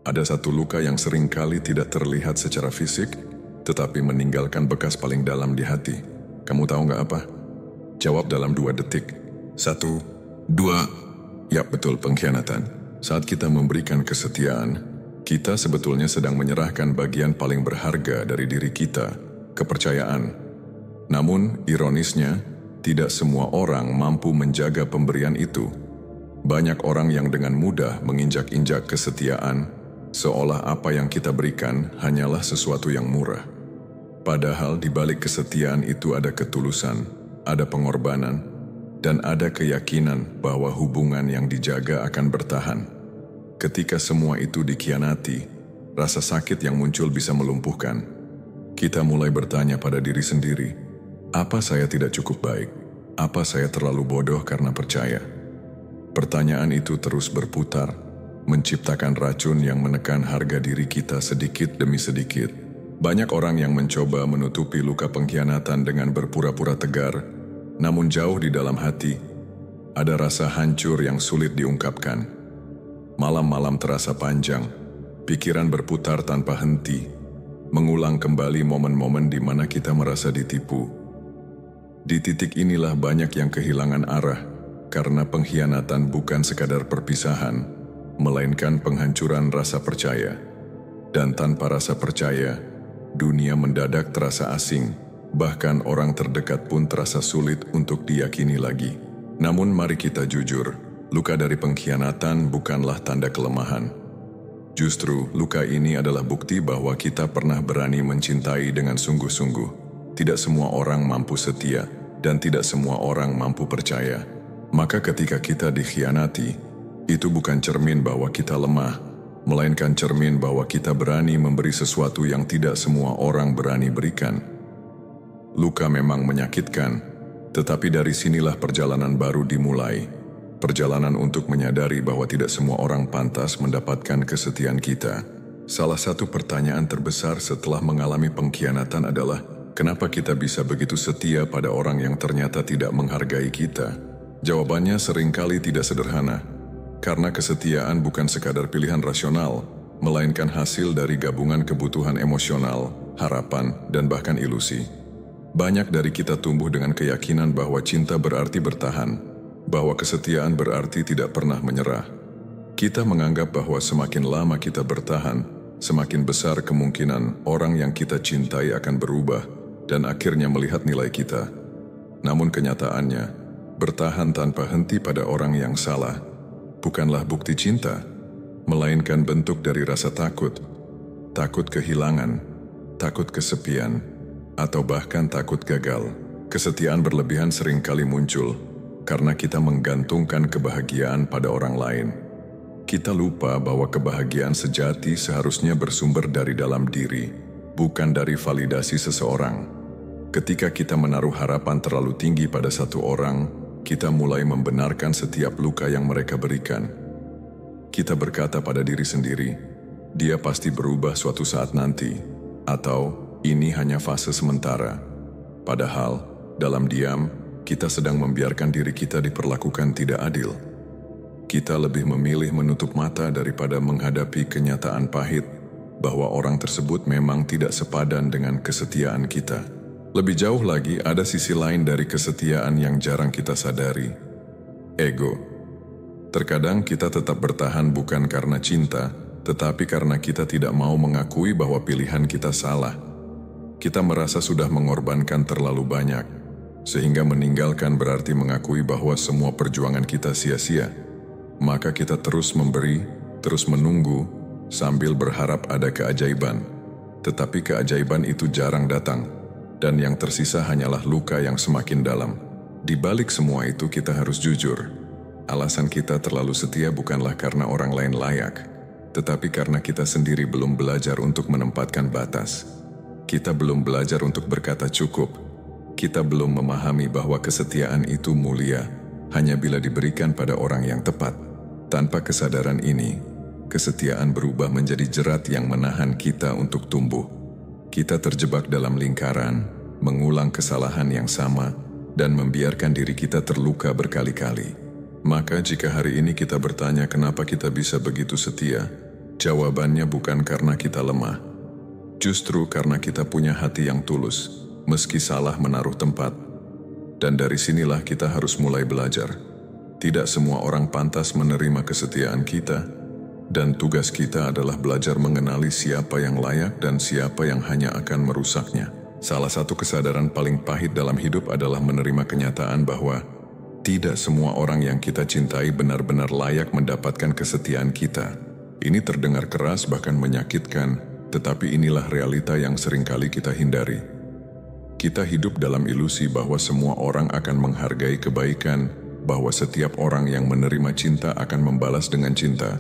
Ada satu luka yang seringkali tidak terlihat secara fisik, tetapi meninggalkan bekas paling dalam di hati. Kamu tahu nggak apa? Jawab dalam 2 detik. 1, 2. Ya betul, pengkhianatan. Saat kita memberikan kesetiaan, kita sebetulnya sedang menyerahkan bagian paling berharga dari diri kita, kepercayaan. Namun, ironisnya, tidak semua orang mampu menjaga pemberian itu. Banyak orang yang dengan mudah menginjak-injak kesetiaan, seolah apa yang kita berikan hanyalah sesuatu yang murah. Padahal di balik kesetiaan itu ada ketulusan, ada pengorbanan, dan ada keyakinan bahwa hubungan yang dijaga akan bertahan. Ketika semua itu dikhianati, rasa sakit yang muncul bisa melumpuhkan. Kita mulai bertanya pada diri sendiri, apa saya tidak cukup baik? Apa saya terlalu bodoh karena percaya? Pertanyaan itu terus berputar, menciptakan racun yang menekan harga diri kita sedikit demi sedikit. Banyak orang yang mencoba menutupi luka pengkhianatan dengan berpura-pura tegar, namun jauh di dalam hati, ada rasa hancur yang sulit diungkapkan. Malam-malam terasa panjang, pikiran berputar tanpa henti, mengulang kembali momen-momen di mana kita merasa ditipu. Di titik inilah banyak yang kehilangan arah, karena pengkhianatan bukan sekadar perpisahan, melainkan penghancuran rasa percaya. Dan tanpa rasa percaya, dunia mendadak terasa asing, bahkan orang terdekat pun terasa sulit untuk diyakini lagi. Namun mari kita jujur, luka dari pengkhianatan bukanlah tanda kelemahan. Justru, luka ini adalah bukti bahwa kita pernah berani mencintai dengan sungguh-sungguh. Tidak semua orang mampu setia, dan tidak semua orang mampu percaya. Maka ketika kita dikhianati, itu bukan cermin bahwa kita lemah, melainkan cermin bahwa kita berani memberi sesuatu yang tidak semua orang berani berikan. Luka memang menyakitkan, tetapi dari sinilah perjalanan baru dimulai. Perjalanan untuk menyadari bahwa tidak semua orang pantas mendapatkan kesetiaan kita. Salah satu pertanyaan terbesar setelah mengalami pengkhianatan adalah, kenapa kita bisa begitu setia pada orang yang ternyata tidak menghargai kita? Jawabannya seringkali tidak sederhana, karena kesetiaan bukan sekadar pilihan rasional, melainkan hasil dari gabungan kebutuhan emosional, harapan, dan bahkan ilusi. Banyak dari kita tumbuh dengan keyakinan bahwa cinta berarti bertahan, bahwa kesetiaan berarti tidak pernah menyerah. Kita menganggap bahwa semakin lama kita bertahan, semakin besar kemungkinan orang yang kita cintai akan berubah, dan akhirnya melihat nilai kita. Namun kenyataannya, bertahan tanpa henti pada orang yang salah bukanlah bukti cinta, melainkan bentuk dari rasa takut. Takut kehilangan, takut kesepian, atau bahkan takut gagal. Kesetiaan berlebihan seringkali muncul karena kita menggantungkan kebahagiaan pada orang lain. Kita lupa bahwa kebahagiaan sejati seharusnya bersumber dari dalam diri, bukan dari validasi seseorang. Ketika kita menaruh harapan terlalu tinggi pada satu orang, kita mulai membenarkan setiap luka yang mereka berikan. Kita berkata pada diri sendiri, dia pasti berubah suatu saat nanti, atau ini hanya fase sementara. Padahal, dalam diam, kita sedang membiarkan diri kita diperlakukan tidak adil. Kita lebih memilih menutup mata daripada menghadapi kenyataan pahit bahwa orang tersebut memang tidak sepadan dengan kesetiaan kita. Lebih jauh lagi, ada sisi lain dari kesetiaan yang jarang kita sadari. Ego. Terkadang kita tetap bertahan bukan karena cinta, tetapi karena kita tidak mau mengakui bahwa pilihan kita salah. Kita merasa sudah mengorbankan terlalu banyak, sehingga meninggalkan berarti mengakui bahwa semua perjuangan kita sia-sia. Maka kita terus memberi, terus menunggu, sambil berharap ada keajaiban. Tetapi keajaiban itu jarang datang. Dan yang tersisa hanyalah luka yang semakin dalam. Di balik semua itu kita harus jujur. Alasan kita terlalu setia bukanlah karena orang lain layak, tetapi karena kita sendiri belum belajar untuk menempatkan batas. Kita belum belajar untuk berkata cukup. Kita belum memahami bahwa kesetiaan itu mulia hanya bila diberikan pada orang yang tepat. Tanpa kesadaran ini, kesetiaan berubah menjadi jerat yang menahan kita untuk tumbuh. Kita terjebak dalam lingkaran, mengulang kesalahan yang sama, dan membiarkan diri kita terluka berkali-kali. Maka jika hari ini kita bertanya kenapa kita bisa begitu setia, Jawabannya bukan karena kita lemah, justru karena kita punya hati yang tulus, meski salah menaruh tempat. Dan dari sinilah kita harus mulai belajar. Tidak semua orang pantas menerima kesetiaan kita, dan tugas kita adalah belajar mengenali siapa yang layak dan siapa yang hanya akan merusaknya. Salah satu kesadaran paling pahit dalam hidup adalah menerima kenyataan bahwa tidak semua orang yang kita cintai benar-benar layak mendapatkan kesetiaan kita. Ini terdengar keras bahkan menyakitkan, tetapi inilah realita yang seringkali kita hindari. Kita hidup dalam ilusi bahwa semua orang akan menghargai kebaikan, bahwa setiap orang yang menerima cinta akan membalas dengan cinta.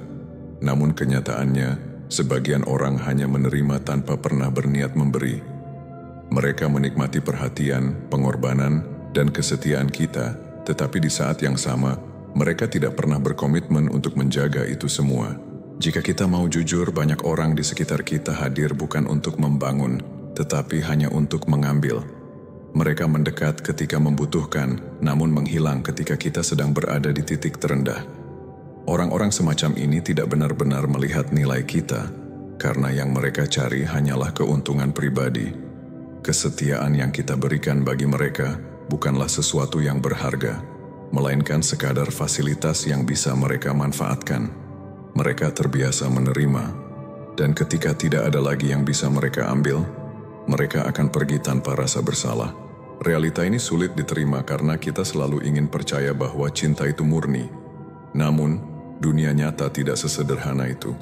Namun kenyataannya, sebagian orang hanya menerima tanpa pernah berniat memberi. Mereka menikmati perhatian, pengorbanan, dan kesetiaan kita, tetapi di saat yang sama, mereka tidak pernah berkomitmen untuk menjaga itu semua. Jika kita mau jujur, banyak orang di sekitar kita hadir bukan untuk membangun, tetapi hanya untuk mengambil. Mereka mendekat ketika membutuhkan, namun menghilang ketika kita sedang berada di titik terendah. Orang-orang semacam ini tidak benar-benar melihat nilai kita, karena yang mereka cari hanyalah keuntungan pribadi. Kesetiaan yang kita berikan bagi mereka bukanlah sesuatu yang berharga, melainkan sekadar fasilitas yang bisa mereka manfaatkan. Mereka terbiasa menerima, dan ketika tidak ada lagi yang bisa mereka ambil, mereka akan pergi tanpa rasa bersalah. Realita ini sulit diterima karena kita selalu ingin percaya bahwa cinta itu murni. Namun, dunia nyata tidak sesederhana itu.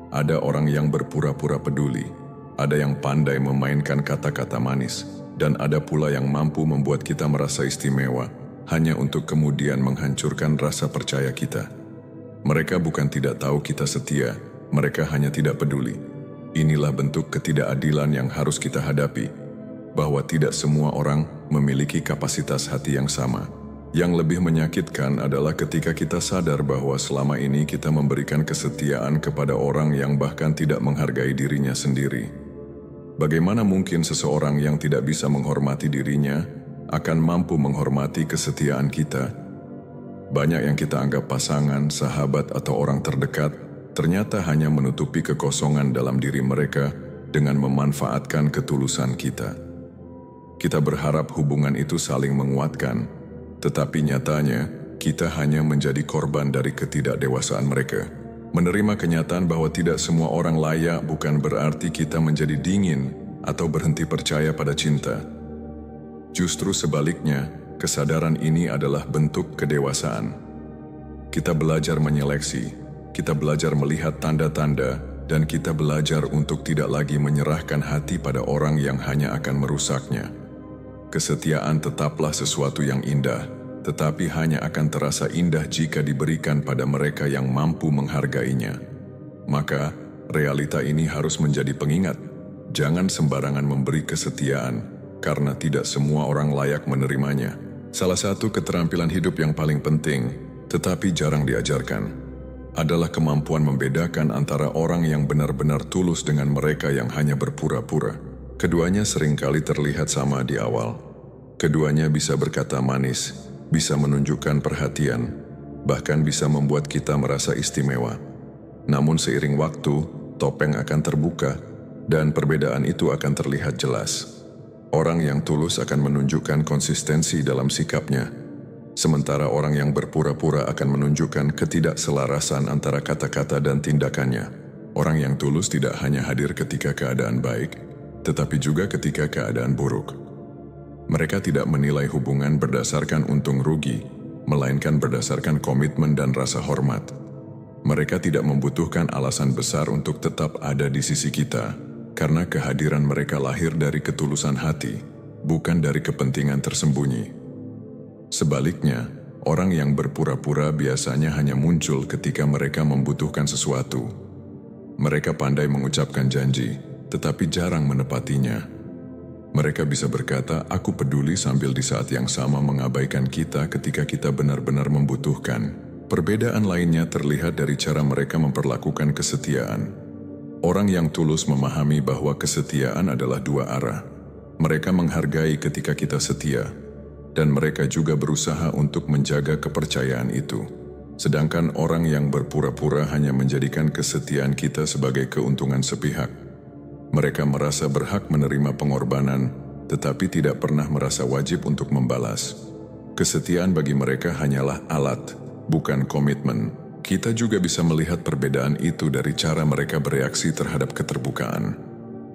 Ada orang yang berpura-pura peduli, ada yang pandai memainkan kata-kata manis, dan ada pula yang mampu membuat kita merasa istimewa, hanya untuk kemudian menghancurkan rasa percaya kita. Mereka bukan tidak tahu kita setia, mereka hanya tidak peduli. Inilah bentuk ketidakadilan yang harus kita hadapi, bahwa tidak semua orang memiliki kapasitas hati yang sama. Yang lebih menyakitkan adalah ketika kita sadar bahwa selama ini kita memberikan kesetiaan kepada orang yang bahkan tidak menghargai dirinya sendiri. Bagaimana mungkin seseorang yang tidak bisa menghormati dirinya akan mampu menghormati kesetiaan kita? Banyak yang kita anggap pasangan, sahabat, atau orang terdekat, ternyata hanya menutupi kekosongan dalam diri mereka dengan memanfaatkan ketulusan kita. Kita berharap hubungan itu saling menguatkan, tetapi nyatanya kita hanya menjadi korban dari ketidakdewasaan mereka. Menerima kenyataan bahwa tidak semua orang layak bukan berarti kita menjadi dingin atau berhenti percaya pada cinta. Justru sebaliknya, kesadaran ini adalah bentuk kedewasaan. Kita belajar menyeleksi, kita belajar melihat tanda-tanda, dan kita belajar untuk tidak lagi menyerahkan hati pada orang yang hanya akan merusaknya. Kesetiaan tetaplah sesuatu yang indah, tetapi hanya akan terasa indah jika diberikan pada mereka yang mampu menghargainya. Maka, realita ini harus menjadi pengingat. Jangan sembarangan memberi kesetiaan, karena tidak semua orang layak menerimanya. Salah satu keterampilan hidup yang paling penting, tetapi jarang diajarkan, adalah kemampuan membedakan antara orang yang benar-benar tulus dengan mereka yang hanya berpura-pura. Keduanya seringkali terlihat sama di awal. Keduanya bisa berkata manis, bisa menunjukkan perhatian, bahkan bisa membuat kita merasa istimewa. Namun seiring waktu, topeng akan terbuka, dan perbedaan itu akan terlihat jelas. Orang yang tulus akan menunjukkan konsistensi dalam sikapnya, sementara orang yang berpura-pura akan menunjukkan ketidakselarasan antara kata-kata dan tindakannya. Orang yang tulus tidak hanya hadir ketika keadaan baik, tetapi juga ketika keadaan buruk. Mereka tidak menilai hubungan berdasarkan untung rugi, melainkan berdasarkan komitmen dan rasa hormat. Mereka tidak membutuhkan alasan besar untuk tetap ada di sisi kita, karena kehadiran mereka lahir dari ketulusan hati, bukan dari kepentingan tersembunyi. Sebaliknya, orang yang berpura-pura biasanya hanya muncul ketika mereka membutuhkan sesuatu. Mereka pandai mengucapkan janji, tetapi jarang menepatinya. Mereka bisa berkata, "Aku peduli," sambil di saat yang sama mengabaikan kita ketika kita benar-benar membutuhkan. Perbedaan lainnya terlihat dari cara mereka memperlakukan kesetiaan. Orang yang tulus memahami bahwa kesetiaan adalah dua arah. Mereka menghargai ketika kita setia, dan mereka juga berusaha untuk menjaga kepercayaan itu. Sedangkan orang yang berpura-pura hanya menjadikan kesetiaan kita sebagai keuntungan sepihak. Mereka merasa berhak menerima pengorbanan, tetapi tidak pernah merasa wajib untuk membalas. Kesetiaan bagi mereka hanyalah alat, bukan komitmen. Kita juga bisa melihat perbedaan itu dari cara mereka bereaksi terhadap keterbukaan.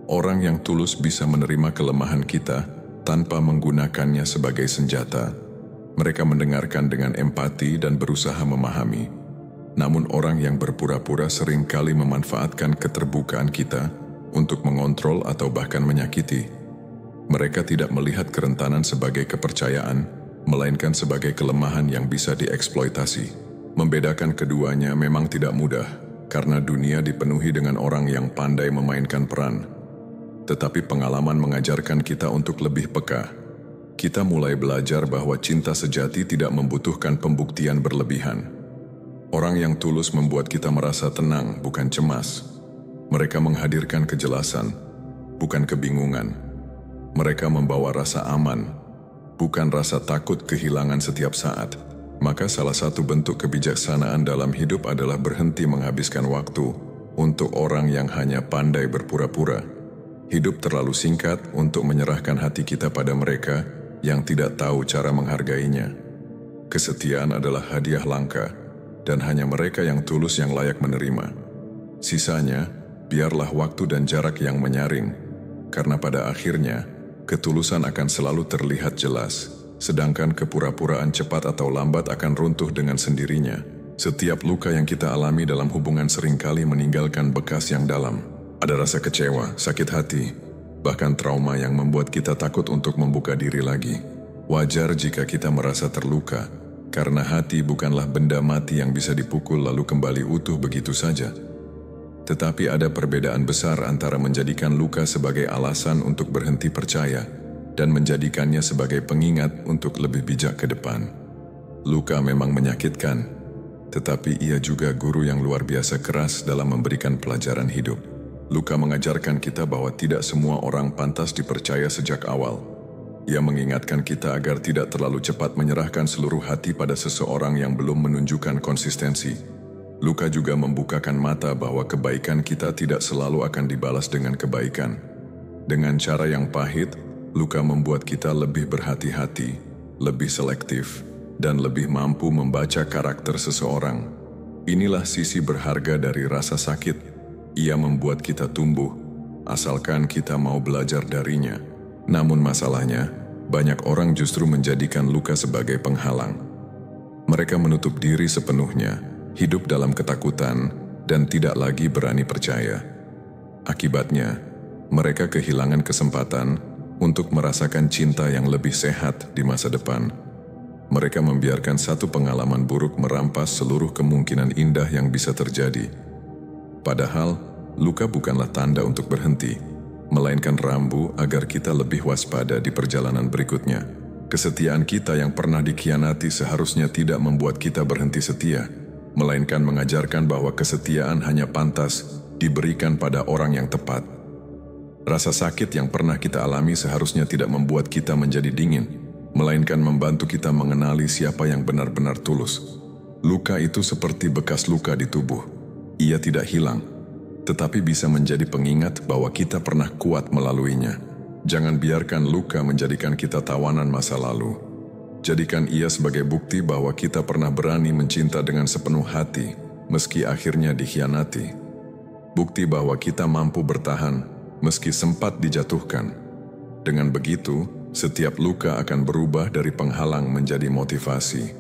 Orang yang tulus bisa menerima kelemahan kita tanpa menggunakannya sebagai senjata. Mereka mendengarkan dengan empati dan berusaha memahami. Namun orang yang berpura-pura seringkali memanfaatkan keterbukaan kita untuk mengontrol atau bahkan menyakiti. Mereka tidak melihat kerentanan sebagai kepercayaan, melainkan sebagai kelemahan yang bisa dieksploitasi. Membedakan keduanya memang tidak mudah, karena dunia dipenuhi dengan orang yang pandai memainkan peran. Tetapi pengalaman mengajarkan kita untuk lebih peka. Kita mulai belajar bahwa cinta sejati tidak membutuhkan pembuktian berlebihan. Orang yang tulus membuat kita merasa tenang, bukan cemas. Mereka menghadirkan kejelasan, bukan kebingungan. Mereka membawa rasa aman, bukan rasa takut kehilangan setiap saat. Maka salah satu bentuk kebijaksanaan dalam hidup adalah berhenti menghabiskan waktu untuk orang yang hanya pandai berpura-pura. Hidup terlalu singkat untuk menyerahkan hati kita pada mereka yang tidak tahu cara menghargainya. Kesetiaan adalah hadiah langka, dan hanya mereka yang tulus yang layak menerima. Sisanya, biarlah waktu dan jarak yang menyaring, karena pada akhirnya, ketulusan akan selalu terlihat jelas, sedangkan kepura-puraan cepat atau lambat akan runtuh dengan sendirinya. Setiap luka yang kita alami dalam hubungan seringkali meninggalkan bekas yang dalam. Ada rasa kecewa, sakit hati, bahkan trauma yang membuat kita takut untuk membuka diri lagi. Wajar jika kita merasa terluka, karena hati bukanlah benda mati yang bisa dipukul lalu kembali utuh begitu saja. Tetapi ada perbedaan besar antara menjadikan luka sebagai alasan untuk berhenti percaya dan menjadikannya sebagai pengingat untuk lebih bijak ke depan. Luka memang menyakitkan, tetapi ia juga guru yang luar biasa keras dalam memberikan pelajaran hidup. Luka mengajarkan kita bahwa tidak semua orang pantas dipercaya sejak awal. Ia mengingatkan kita agar tidak terlalu cepat menyerahkan seluruh hati pada seseorang yang belum menunjukkan konsistensi. Luka juga membukakan mata bahwa kebaikan kita tidak selalu akan dibalas dengan kebaikan. Dengan cara yang pahit, luka membuat kita lebih berhati-hati, lebih selektif, dan lebih mampu membaca karakter seseorang. Inilah sisi berharga dari rasa sakit. Ia membuat kita tumbuh, asalkan kita mau belajar darinya. Namun masalahnya, banyak orang justru menjadikan luka sebagai penghalang. Mereka menutup diri sepenuhnya, hidup dalam ketakutan, dan tidak lagi berani percaya. Akibatnya, mereka kehilangan kesempatan untuk merasakan cinta yang lebih sehat di masa depan. Mereka membiarkan satu pengalaman buruk merampas seluruh kemungkinan indah yang bisa terjadi. Padahal, luka bukanlah tanda untuk berhenti, melainkan rambu agar kita lebih waspada di perjalanan berikutnya. Kesetiaan kita yang pernah dikhianati seharusnya tidak membuat kita berhenti setia, melainkan mengajarkan bahwa kesetiaan hanya pantas diberikan pada orang yang tepat. Rasa sakit yang pernah kita alami seharusnya tidak membuat kita menjadi dingin, melainkan membantu kita mengenali siapa yang benar-benar tulus. Luka itu seperti bekas luka di tubuh. Ia tidak hilang, tetapi bisa menjadi pengingat bahwa kita pernah kuat melaluinya. Jangan biarkan luka menjadikan kita tawanan masa lalu. Jadikan ia sebagai bukti bahwa kita pernah berani mencinta dengan sepenuh hati, meski akhirnya dikhianati. Bukti bahwa kita mampu bertahan, meski sempat dijatuhkan. Dengan begitu, setiap luka akan berubah dari penghalang menjadi motivasi.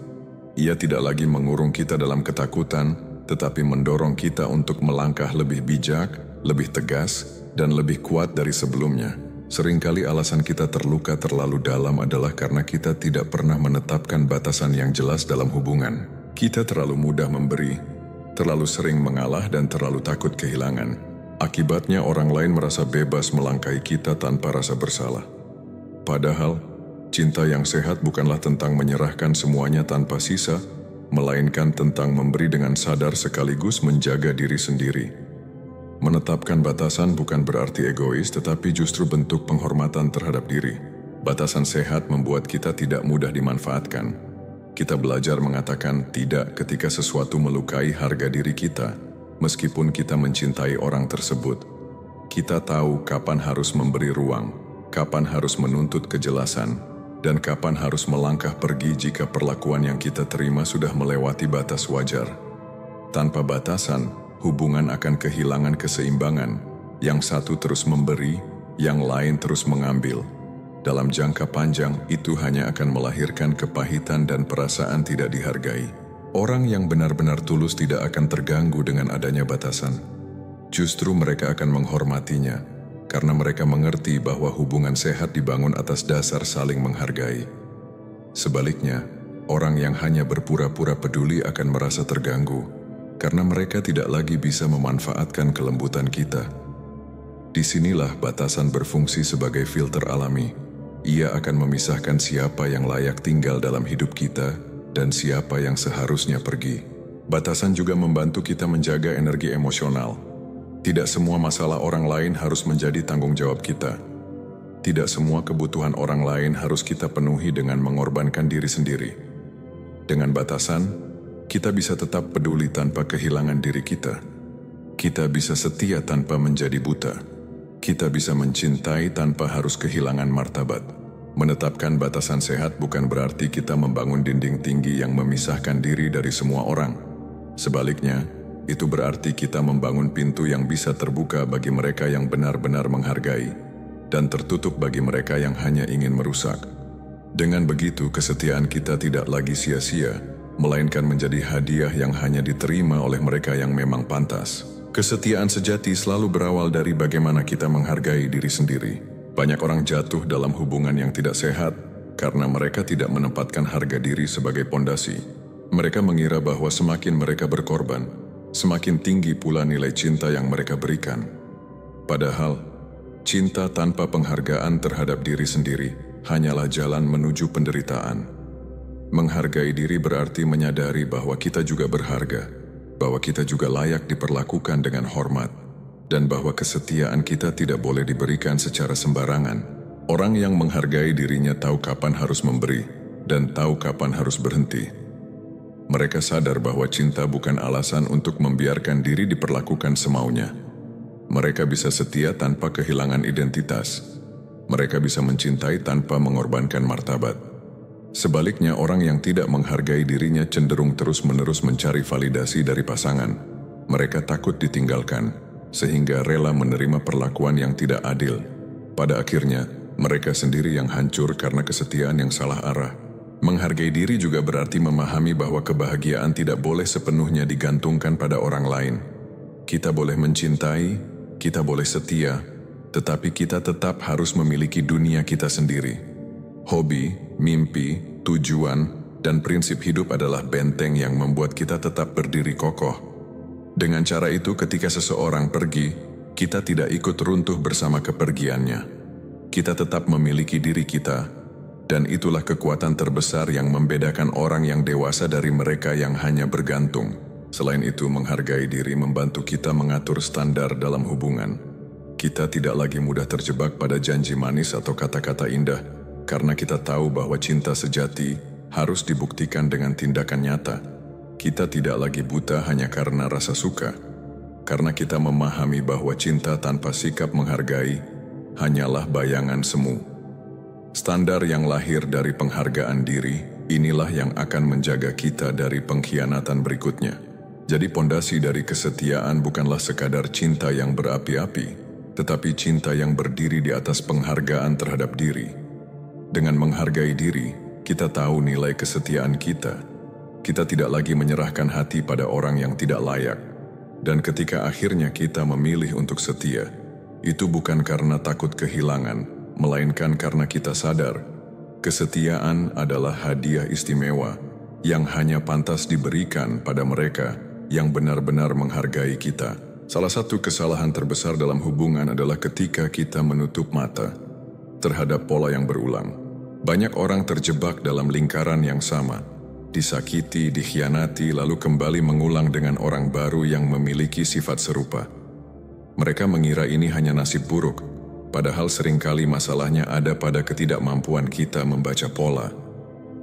Ia tidak lagi mengurung kita dalam ketakutan, tetapi mendorong kita untuk melangkah lebih bijak, lebih tegas, dan lebih kuat dari sebelumnya. Seringkali alasan kita terluka terlalu dalam adalah karena kita tidak pernah menetapkan batasan yang jelas dalam hubungan. Kita terlalu mudah memberi, terlalu sering mengalah, dan terlalu takut kehilangan. Akibatnya orang lain merasa bebas melangkahi kita tanpa rasa bersalah. Padahal, cinta yang sehat bukanlah tentang menyerahkan semuanya tanpa sisa, melainkan tentang memberi dengan sadar sekaligus menjaga diri sendiri. Menetapkan batasan bukan berarti egois, tetapi justru bentuk penghormatan terhadap diri. Batasan sehat membuat kita tidak mudah dimanfaatkan. Kita belajar mengatakan tidak ketika sesuatu melukai harga diri kita, meskipun kita mencintai orang tersebut. Kita tahu kapan harus memberi ruang, kapan harus menuntut kejelasan, dan kapan harus melangkah pergi jika perlakuan yang kita terima sudah melewati batas wajar. Tanpa batasan, hubungan akan kehilangan keseimbangan. Yang satu terus memberi, yang lain terus mengambil. Dalam jangka panjang, itu hanya akan melahirkan kepahitan dan perasaan tidak dihargai. Orang yang benar-benar tulus tidak akan terganggu dengan adanya batasan. Justru mereka akan menghormatinya, karena mereka mengerti bahwa hubungan sehat dibangun atas dasar saling menghargai. Sebaliknya, orang yang hanya berpura-pura peduli akan merasa terganggu, karena mereka tidak lagi bisa memanfaatkan kelembutan kita. Disinilah batasan berfungsi sebagai filter alami. Ia akan memisahkan siapa yang layak tinggal dalam hidup kita dan siapa yang seharusnya pergi. Batasan juga membantu kita menjaga energi emosional. Tidak semua masalah orang lain harus menjadi tanggung jawab kita. Tidak semua kebutuhan orang lain harus kita penuhi dengan mengorbankan diri sendiri. Dengan batasan, kita bisa tetap peduli tanpa kehilangan diri kita. Kita bisa setia tanpa menjadi buta. Kita bisa mencintai tanpa harus kehilangan martabat. Menetapkan batasan sehat bukan berarti kita membangun dinding tinggi yang memisahkan diri dari semua orang. Sebaliknya, itu berarti kita membangun pintu yang bisa terbuka bagi mereka yang benar-benar menghargai, dan tertutup bagi mereka yang hanya ingin merusak. Dengan begitu, kesetiaan kita tidak lagi sia-sia, melainkan menjadi hadiah yang hanya diterima oleh mereka yang memang pantas. Kesetiaan sejati selalu berawal dari bagaimana kita menghargai diri sendiri. Banyak orang jatuh dalam hubungan yang tidak sehat karena mereka tidak menempatkan harga diri sebagai pondasi. Mereka mengira bahwa semakin mereka berkorban, semakin tinggi pula nilai cinta yang mereka berikan. Padahal, cinta tanpa penghargaan terhadap diri sendiri hanyalah jalan menuju penderitaan. Menghargai diri berarti menyadari bahwa kita juga berharga, bahwa kita juga layak diperlakukan dengan hormat, dan bahwa kesetiaan kita tidak boleh diberikan secara sembarangan. Orang yang menghargai dirinya tahu kapan harus memberi, dan tahu kapan harus berhenti. Mereka sadar bahwa cinta bukan alasan untuk membiarkan diri diperlakukan semaunya. Mereka bisa setia tanpa kehilangan identitas. Mereka bisa mencintai tanpa mengorbankan martabat. Sebaliknya, orang yang tidak menghargai dirinya cenderung terus-menerus mencari validasi dari pasangan. Mereka takut ditinggalkan, sehingga rela menerima perlakuan yang tidak adil. Pada akhirnya, mereka sendiri yang hancur karena kesetiaan yang salah arah. Menghargai diri juga berarti memahami bahwa kebahagiaan tidak boleh sepenuhnya digantungkan pada orang lain. Kita boleh mencintai, kita boleh setia, tetapi kita tetap harus memiliki dunia kita sendiri. Hobi, mimpi, tujuan, dan prinsip hidup adalah benteng yang membuat kita tetap berdiri kokoh. Dengan cara itu, ketika seseorang pergi, kita tidak ikut runtuh bersama kepergiannya. Kita tetap memiliki diri kita, dan itulah kekuatan terbesar yang membedakan orang yang dewasa dari mereka yang hanya bergantung. Selain itu, menghargai diri membantu kita mengatur standar dalam hubungan. Kita tidak lagi mudah terjebak pada janji manis atau kata-kata indah, karena kita tahu bahwa cinta sejati harus dibuktikan dengan tindakan nyata. Kita tidak lagi buta hanya karena rasa suka, karena kita memahami bahwa cinta tanpa sikap menghargai hanyalah bayangan semu. Standar yang lahir dari penghargaan diri, inilah yang akan menjaga kita dari pengkhianatan berikutnya. Jadi pondasi dari kesetiaan bukanlah sekadar cinta yang berapi-api, tetapi cinta yang berdiri di atas penghargaan terhadap diri. Dengan menghargai diri, kita tahu nilai kesetiaan kita. Kita tidak lagi menyerahkan hati pada orang yang tidak layak. Dan ketika akhirnya kita memilih untuk setia, itu bukan karena takut kehilangan, melainkan karena kita sadar, kesetiaan adalah hadiah istimewa yang hanya pantas diberikan pada mereka yang benar-benar menghargai kita. Salah satu kesalahan terbesar dalam hubungan adalah ketika kita menutup mata terhadap pola yang berulang. Banyak orang terjebak dalam lingkaran yang sama, disakiti, dikhianati, lalu kembali mengulang dengan orang baru yang memiliki sifat serupa. Mereka mengira ini hanya nasib buruk, padahal seringkali masalahnya ada pada ketidakmampuan kita membaca pola.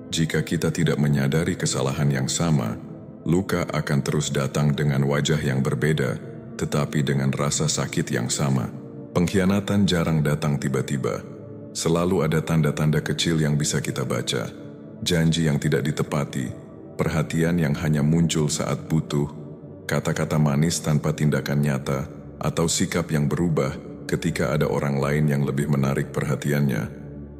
Jika kita tidak menyadari kesalahan yang sama, luka akan terus datang dengan wajah yang berbeda, tetapi dengan rasa sakit yang sama. Pengkhianatan jarang datang tiba-tiba. Selalu ada tanda-tanda kecil yang bisa kita baca. Janji yang tidak ditepati, perhatian yang hanya muncul saat butuh, kata-kata manis tanpa tindakan nyata, atau sikap yang berubah ketika ada orang lain yang lebih menarik perhatiannya.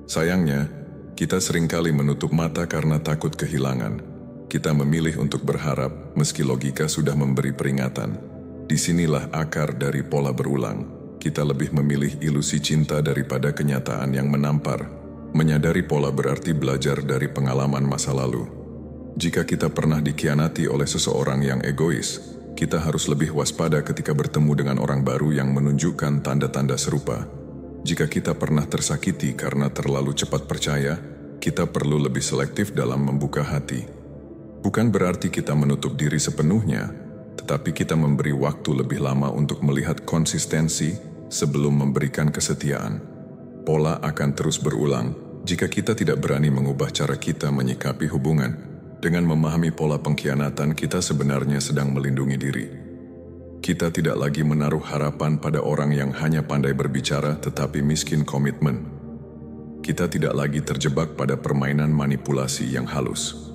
Sayangnya, kita seringkali menutup mata karena takut kehilangan. Kita memilih untuk berharap meski logika sudah memberi peringatan. Disinilah akar dari pola berulang. Kita lebih memilih ilusi cinta daripada kenyataan yang menampar. Menyadari pola berarti belajar dari pengalaman masa lalu. Jika kita pernah dikhianati oleh seseorang yang egois, kita harus lebih waspada ketika bertemu dengan orang baru yang menunjukkan tanda-tanda serupa. Jika kita pernah tersakiti karena terlalu cepat percaya, kita perlu lebih selektif dalam membuka hati. Bukan berarti kita menutup diri sepenuhnya, tetapi kita memberi waktu lebih lama untuk melihat konsistensi sebelum memberikan kesetiaan. Pola akan terus berulang jika kita tidak berani mengubah cara kita menyikapi hubungan. Dengan memahami pola pengkhianatan, kita sebenarnya sedang melindungi diri. Kita tidak lagi menaruh harapan pada orang yang hanya pandai berbicara tetapi miskin komitmen. Kita tidak lagi terjebak pada permainan manipulasi yang halus.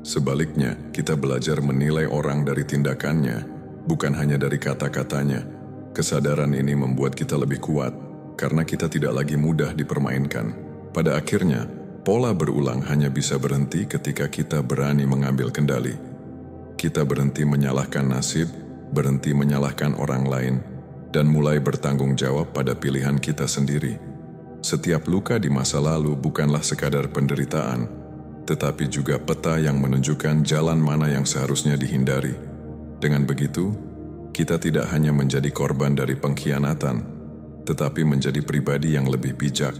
Sebaliknya, kita belajar menilai orang dari tindakannya, bukan hanya dari kata-katanya. Kesadaran ini membuat kita lebih kuat, karena kita tidak lagi mudah dipermainkan. Pada akhirnya, pola berulang hanya bisa berhenti ketika kita berani mengambil kendali. Kita berhenti menyalahkan nasib, berhenti menyalahkan orang lain, dan mulai bertanggung jawab pada pilihan kita sendiri. Setiap luka di masa lalu bukanlah sekadar penderitaan, tetapi juga peta yang menunjukkan jalan mana yang seharusnya dihindari. Dengan begitu, kita tidak hanya menjadi korban dari pengkhianatan, tetapi menjadi pribadi yang lebih bijak,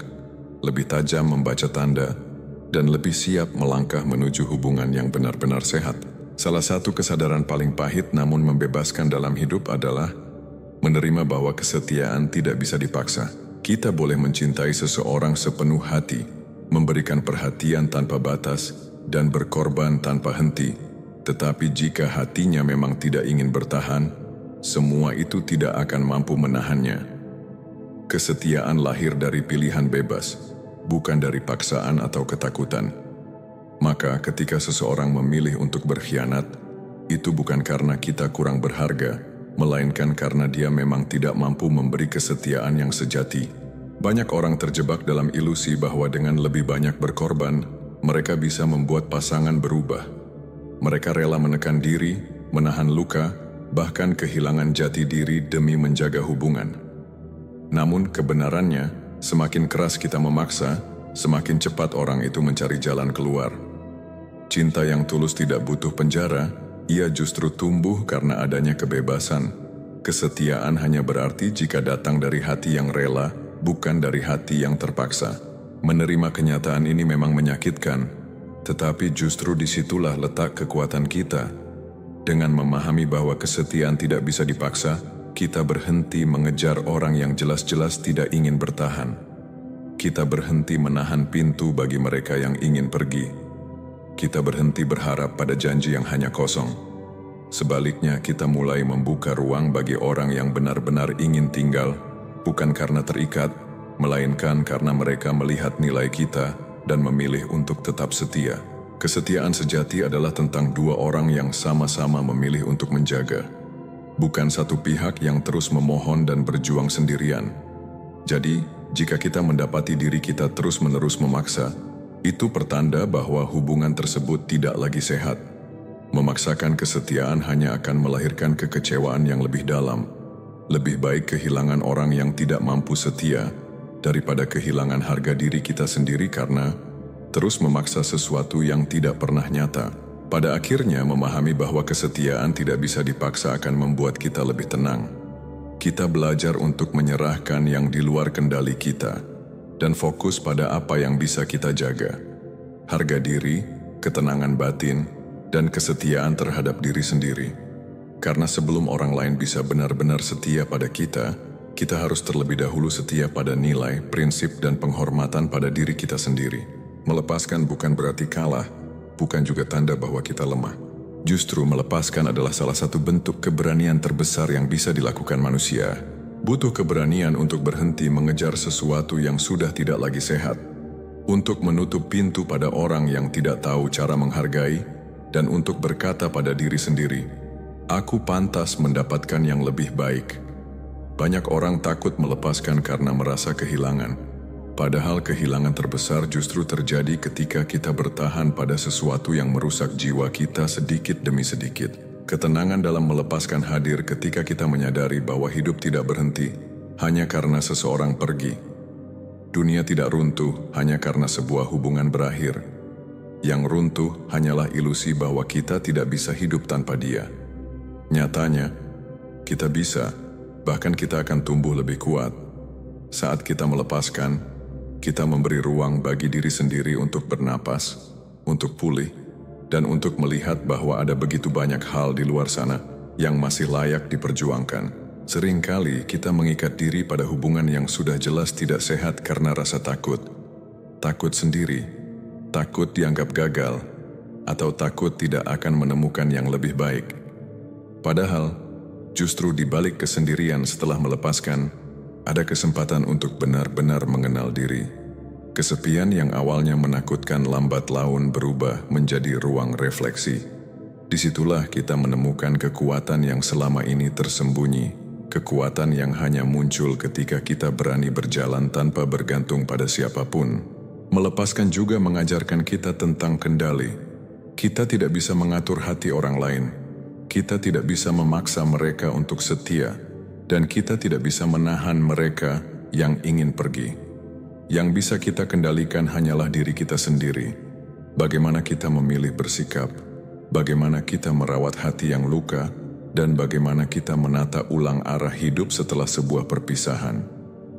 lebih tajam membaca tanda, dan lebih siap melangkah menuju hubungan yang benar-benar sehat. Salah satu kesadaran paling pahit namun membebaskan dalam hidup adalah menerima bahwa kesetiaan tidak bisa dipaksa. Kita boleh mencintai seseorang sepenuh hati, memberikan perhatian tanpa batas, dan berkorban tanpa henti. Tetapi jika hatinya memang tidak ingin bertahan, semua itu tidak akan mampu menahannya. Kesetiaan lahir dari pilihan bebas, bukan dari paksaan atau ketakutan. Maka ketika seseorang memilih untuk berkhianat, itu bukan karena kita kurang berharga, melainkan karena dia memang tidak mampu memberi kesetiaan yang sejati. Banyak orang terjebak dalam ilusi bahwa dengan lebih banyak berkorban, mereka bisa membuat pasangan berubah. Mereka rela menekan diri, menahan luka, bahkan kehilangan jati diri demi menjaga hubungan. Namun kebenarannya, semakin keras kita memaksa, semakin cepat orang itu mencari jalan keluar. Cinta yang tulus tidak butuh penjara, ia justru tumbuh karena adanya kebebasan. Kesetiaan hanya berarti jika datang dari hati yang rela, bukan dari hati yang terpaksa. Menerima kenyataan ini memang menyakitkan, tetapi justru disitulah letak kekuatan kita. Dengan memahami bahwa kesetiaan tidak bisa dipaksa, kita berhenti mengejar orang yang jelas-jelas tidak ingin bertahan. Kita berhenti menahan pintu bagi mereka yang ingin pergi. Kita berhenti berharap pada janji yang hanya kosong. Sebaliknya, kita mulai membuka ruang bagi orang yang benar-benar ingin tinggal, bukan karena terikat, melainkan karena mereka melihat nilai kita dan memilih untuk tetap setia. Kesetiaan sejati adalah tentang dua orang yang sama-sama memilih untuk menjaga, bukan satu pihak yang terus memohon dan berjuang sendirian. Jadi, jika kita mendapati diri kita terus-menerus memaksa, itu pertanda bahwa hubungan tersebut tidak lagi sehat. Memaksakan kesetiaan hanya akan melahirkan kekecewaan yang lebih dalam. Lebih baik kehilangan orang yang tidak mampu setia daripada kehilangan harga diri kita sendiri karena terus memaksa sesuatu yang tidak pernah nyata. Pada akhirnya, memahami bahwa kesetiaan tidak bisa dipaksa akan membuat kita lebih tenang. Kita belajar untuk menyerahkan yang di luar kendali kita dan fokus pada apa yang bisa kita jaga. Harga diri, ketenangan batin, dan kesetiaan terhadap diri sendiri. Karena sebelum orang lain bisa benar-benar setia pada kita harus terlebih dahulu setia pada nilai, prinsip, dan penghormatan pada diri kita sendiri. Melepaskan bukan berarti kalah, bukan juga tanda bahwa kita lemah. Justru melepaskan adalah salah satu bentuk keberanian terbesar yang bisa dilakukan manusia. Butuh keberanian untuk berhenti mengejar sesuatu yang sudah tidak lagi sehat, untuk menutup pintu pada orang yang tidak tahu cara menghargai, dan untuk berkata pada diri sendiri, "Aku pantas mendapatkan yang lebih baik." Banyak orang takut melepaskan karena merasa kehilangan. Padahal kehilangan terbesar justru terjadi ketika kita bertahan pada sesuatu yang merusak jiwa kita sedikit demi sedikit. Ketenangan dalam melepaskan hadir ketika kita menyadari bahwa hidup tidak berhenti hanya karena seseorang pergi. Dunia tidak runtuh hanya karena sebuah hubungan berakhir. Yang runtuh hanyalah ilusi bahwa kita tidak bisa hidup tanpa dia. Nyatanya, kita bisa, bahkan kita akan tumbuh lebih kuat. Saat kita melepaskan, kita memberi ruang bagi diri sendiri untuk bernapas, untuk pulih, dan untuk melihat bahwa ada begitu banyak hal di luar sana yang masih layak diperjuangkan. Seringkali kita mengikat diri pada hubungan yang sudah jelas tidak sehat karena rasa takut. Takut sendiri, takut dianggap gagal, atau takut tidak akan menemukan yang lebih baik. Padahal, justru di balik kesendirian setelah melepaskan, ada kesempatan untuk benar-benar mengenal diri. Kesepian yang awalnya menakutkan lambat laun berubah menjadi ruang refleksi. Disitulah kita menemukan kekuatan yang selama ini tersembunyi, kekuatan yang hanya muncul ketika kita berani berjalan tanpa bergantung pada siapapun. Melepaskan juga mengajarkan kita tentang kendali. Kita tidak bisa mengatur hati orang lain. Kita tidak bisa memaksa mereka untuk setia. Dan kita tidak bisa menahan mereka yang ingin pergi. Yang bisa kita kendalikan hanyalah diri kita sendiri. Bagaimana kita memilih bersikap, bagaimana kita merawat hati yang luka, dan bagaimana kita menata ulang arah hidup setelah sebuah perpisahan.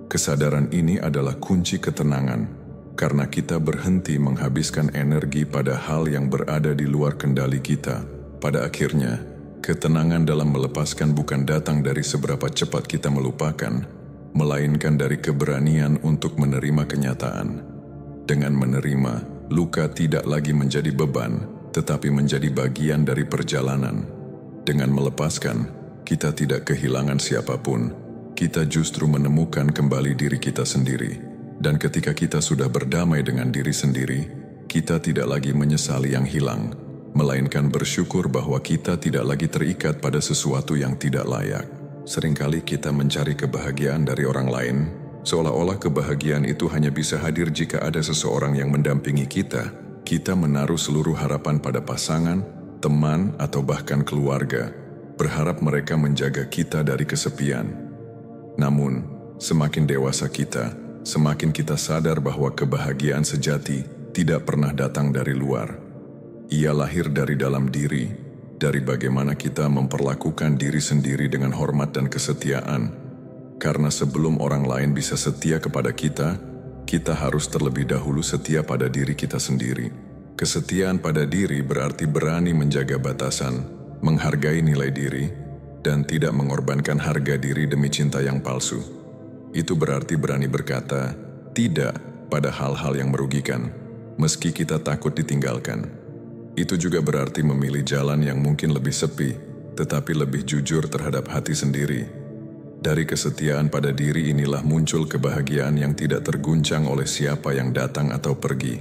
Kesadaran ini adalah kunci ketenangan, karena kita berhenti menghabiskan energi pada hal yang berada di luar kendali kita. Pada akhirnya, ketenangan dalam melepaskan bukan datang dari seberapa cepat kita melupakan, melainkan dari keberanian untuk menerima kenyataan. Dengan menerima, luka tidak lagi menjadi beban, tetapi menjadi bagian dari perjalanan. Dengan melepaskan, kita tidak kehilangan siapapun, kita justru menemukan kembali diri kita sendiri. Dan ketika kita sudah berdamai dengan diri sendiri, kita tidak lagi menyesali yang hilang, melainkan bersyukur bahwa kita tidak lagi terikat pada sesuatu yang tidak layak. Seringkali kita mencari kebahagiaan dari orang lain, seolah-olah kebahagiaan itu hanya bisa hadir jika ada seseorang yang mendampingi kita. Kita menaruh seluruh harapan pada pasangan, teman, atau bahkan keluarga, berharap mereka menjaga kita dari kesepian. Namun, semakin dewasa kita, semakin kita sadar bahwa kebahagiaan sejati tidak pernah datang dari luar. Ia lahir dari dalam diri, dari bagaimana kita memperlakukan diri sendiri dengan hormat dan kesetiaan. Karena sebelum orang lain bisa setia kepada kita, kita harus terlebih dahulu setia pada diri kita sendiri. Kesetiaan pada diri berarti berani menjaga batasan, menghargai nilai diri, dan tidak mengorbankan harga diri demi cinta yang palsu. Itu berarti berani berkata tidak pada hal-hal yang merugikan, meski kita takut ditinggalkan. Itu juga berarti memilih jalan yang mungkin lebih sepi, tetapi lebih jujur terhadap hati sendiri. Dari kesetiaan pada diri inilah muncul kebahagiaan yang tidak terguncang oleh siapa yang datang atau pergi.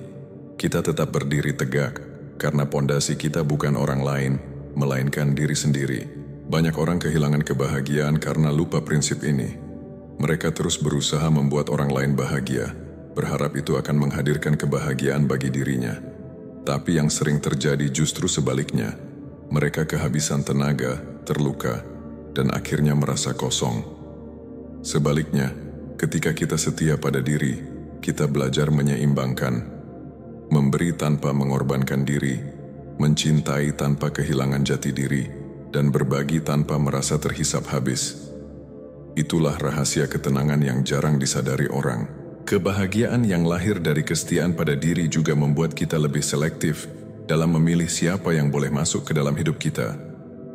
Kita tetap berdiri tegak, karena pondasi kita bukan orang lain, melainkan diri sendiri. Banyak orang kehilangan kebahagiaan karena lupa prinsip ini. Mereka terus berusaha membuat orang lain bahagia, berharap itu akan menghadirkan kebahagiaan bagi dirinya. Tapi yang sering terjadi justru sebaliknya. Mereka kehabisan tenaga, terluka, dan akhirnya merasa kosong. Sebaliknya, ketika kita setia pada diri, kita belajar menyeimbangkan, memberi tanpa mengorbankan diri, mencintai tanpa kehilangan jati diri, dan berbagi tanpa merasa terhisap habis. Itulah rahasia ketenangan yang jarang disadari orang. Kebahagiaan yang lahir dari kesetiaan pada diri juga membuat kita lebih selektif dalam memilih siapa yang boleh masuk ke dalam hidup kita.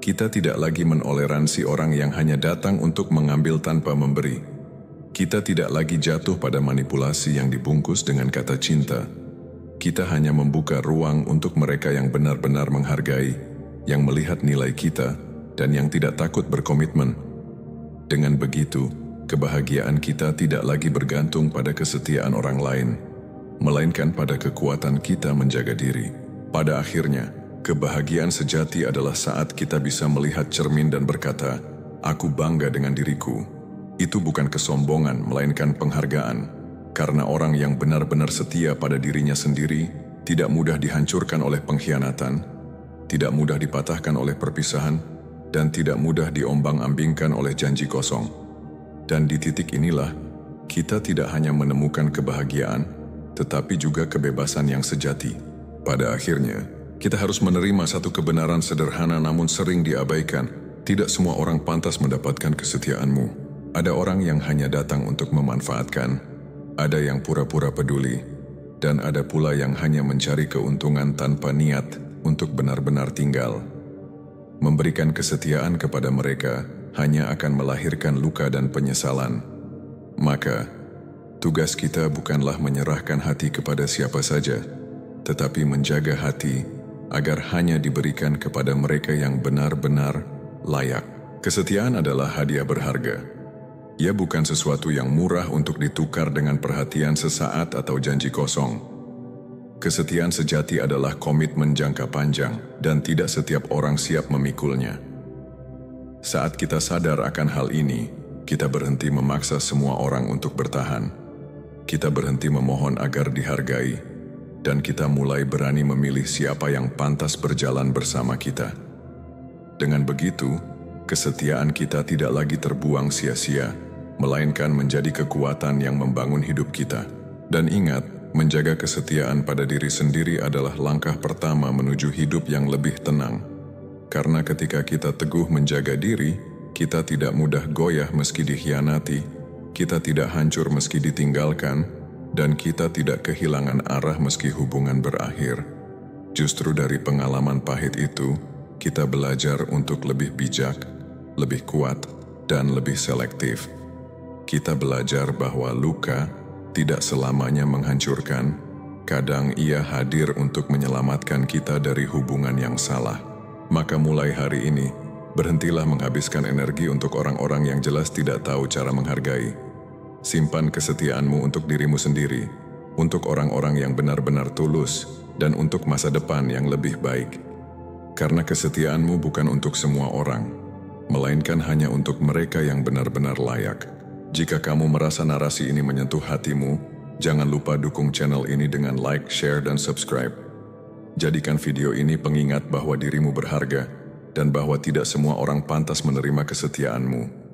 Kita tidak lagi menoleransi orang yang hanya datang untuk mengambil tanpa memberi. Kita tidak lagi jatuh pada manipulasi yang dibungkus dengan kata cinta. Kita hanya membuka ruang untuk mereka yang benar-benar menghargai, yang melihat nilai kita, dan yang tidak takut berkomitmen. Dengan begitu, kebahagiaan kita tidak lagi bergantung pada kesetiaan orang lain, melainkan pada kekuatan kita menjaga diri. Pada akhirnya, kebahagiaan sejati adalah saat kita bisa melihat cermin dan berkata, "Aku bangga dengan diriku." Itu bukan kesombongan, melainkan penghargaan. Karena orang yang benar-benar setia pada dirinya sendiri tidak mudah dihancurkan oleh pengkhianatan, tidak mudah dipatahkan oleh perpisahan, dan tidak mudah diombang-ambingkan oleh janji kosong. Dan di titik inilah, kita tidak hanya menemukan kebahagiaan, tetapi juga kebebasan yang sejati. Pada akhirnya, kita harus menerima satu kebenaran sederhana namun sering diabaikan. Tidak semua orang pantas mendapatkan kesetiaanmu. Ada orang yang hanya datang untuk memanfaatkan, ada yang pura-pura peduli, dan ada pula yang hanya mencari keuntungan tanpa niat untuk benar-benar tinggal. Memberikan kesetiaan kepada mereka hanya akan melahirkan luka dan penyesalan. Maka, tugas kita bukanlah menyerahkan hati kepada siapa saja, tetapi menjaga hati agar hanya diberikan kepada mereka yang benar-benar layak. Kesetiaan adalah hadiah berharga. Ia bukan sesuatu yang murah untuk ditukar dengan perhatian sesaat atau janji kosong. Kesetiaan sejati adalah komitmen jangka panjang dan tidak setiap orang siap memikulnya. Saat kita sadar akan hal ini, kita berhenti memaksa semua orang untuk bertahan. Kita berhenti memohon agar dihargai, dan kita mulai berani memilih siapa yang pantas berjalan bersama kita. Dengan begitu, kesetiaan kita tidak lagi terbuang sia-sia, melainkan menjadi kekuatan yang membangun hidup kita. Dan ingat, menjaga kesetiaan pada diri sendiri adalah langkah pertama menuju hidup yang lebih tenang. Karena ketika kita teguh menjaga diri, kita tidak mudah goyah meski dikhianati, kita tidak hancur meski ditinggalkan, dan kita tidak kehilangan arah meski hubungan berakhir. Justru dari pengalaman pahit itu, kita belajar untuk lebih bijak, lebih kuat, dan lebih selektif. Kita belajar bahwa luka tidak selamanya menghancurkan, kadang ia hadir untuk menyelamatkan kita dari hubungan yang salah. Maka mulai hari ini, berhentilah menghabiskan energi untuk orang-orang yang jelas tidak tahu cara menghargai. Simpan kesetiaanmu untuk dirimu sendiri, untuk orang-orang yang benar-benar tulus, dan untuk masa depan yang lebih baik. Karena kesetiaanmu bukan untuk semua orang, melainkan hanya untuk mereka yang benar-benar layak. Jika kamu merasa narasi ini menyentuh hatimu, jangan lupa dukung channel ini dengan like, share, dan subscribe. Jadikan video ini pengingat bahwa dirimu berharga, dan bahwa tidak semua orang pantas menerima kesetiaanmu.